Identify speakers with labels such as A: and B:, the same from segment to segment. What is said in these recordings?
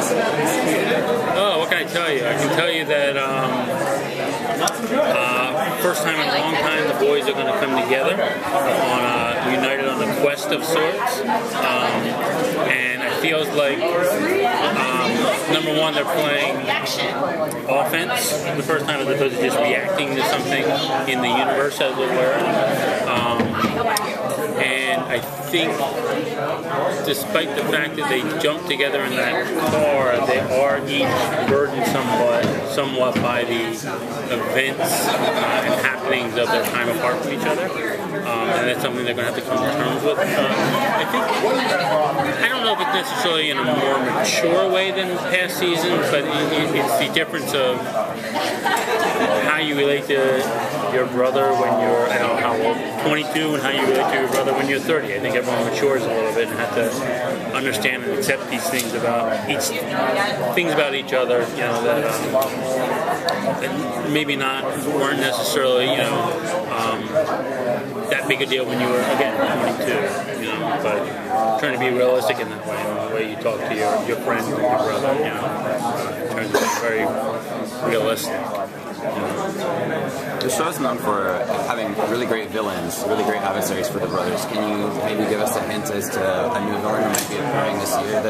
A: Oh, what can I tell you? I can tell you that first time in a long time the boys are going to come together united on a quest of sorts. And it feels like, number one, they're playing offense the first time as opposed to just reacting to something in the universe, as it were. And I think, despite the fact that they jump together in that car, they are each burdened somewhat by the events and happenings of their time apart from each other. And that's something they're going to have to come to terms with. I don't know if it's necessarily in a more mature way than past seasons, but it's the difference of how you relate to your brother when you're, I don't know how old, 22, and how you relate to your brother when you're 30. I think everyone matures a little bit and have to understand and accept these things about each other, you know, that maybe weren't necessarily, you know, that big a deal when you were, again, 22, you know, but trying to be realistic in that way, in the way you talk to your friends and your brother, you know, trying to be very realistic.
B: The show's known for having really great villains, really great adversaries for the brothers. Can you maybe give us a hint as to a new villain who might be appearing this year?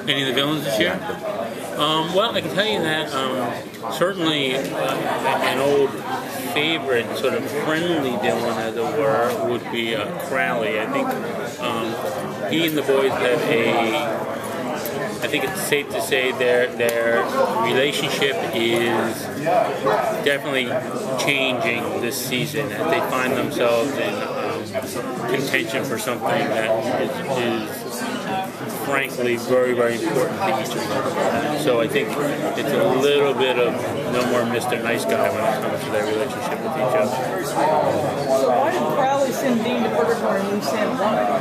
A: Any of the villains this year? Well, I can tell you that certainly an old favorite, sort of friendly villain, as it were, would be Crowley. I think he and the boys have I think it's safe to say their relationship is definitely changing this season as they find themselves in contention for something that is frankly very, very important to each of them. So I think it's a little bit of no more Mr. Nice Guy when it comes to their relationship with each other.
C: Why did Crowley send Dean to Purgatory and leave Sam alone?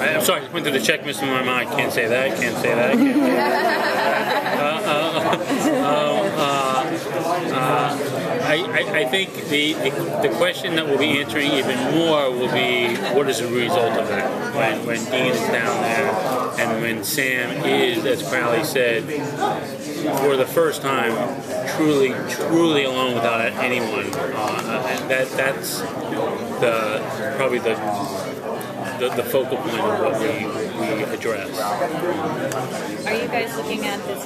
A: I'm sorry, I went through the checklist in my mind. Can't say that, can't say that, can't say that. I think the question that we'll be answering even more will be, what is the result of that? When Dean is down there and when Sam is, as Crowley said, for the first time, truly alone without anyone. And that's probably the focal point of what we address.
D: Are you guys looking at this?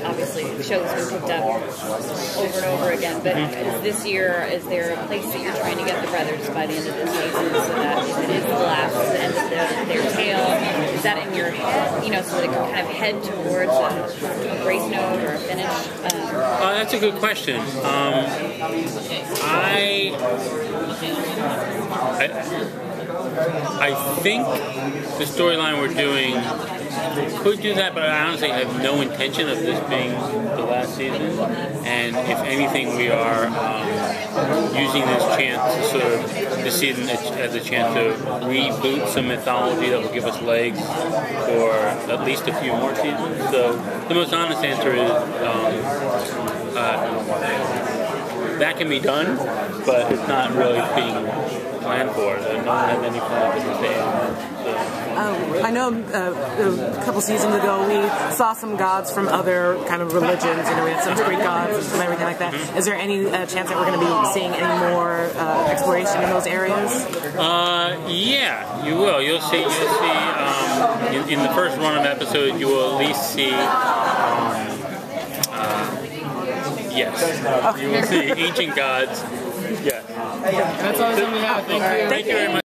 D: Obviously, the show's been picked up over and over again, but this year, is there a place that you're trying to get the brothers by the end of the season so that if it is the last end of their tale, is that in your head, you know, so that it can kind of head towards a grace note or a finish?
A: That's a good question. I think the storyline we're doing could do that, but I honestly have no intention of this being the last season. And if anything, we are using this season as a chance to reboot some mythology that will give us legs for at least a few more seasons. So the most honest answer is that can be done, but it's not really being planned for. No one has any plans to stay on that.
E: I know a couple seasons ago we saw some gods from other kind of religions. You know, we had some Greek gods and everything like that. Is there any chance that we're going to be seeing any more exploration in those areas?
A: Yeah, you will. You'll see. In the first run of episodes, you will at least see. Yes, you will see ancient gods. Yes.
C: That's all we have. Thank you.
A: Thank you very much.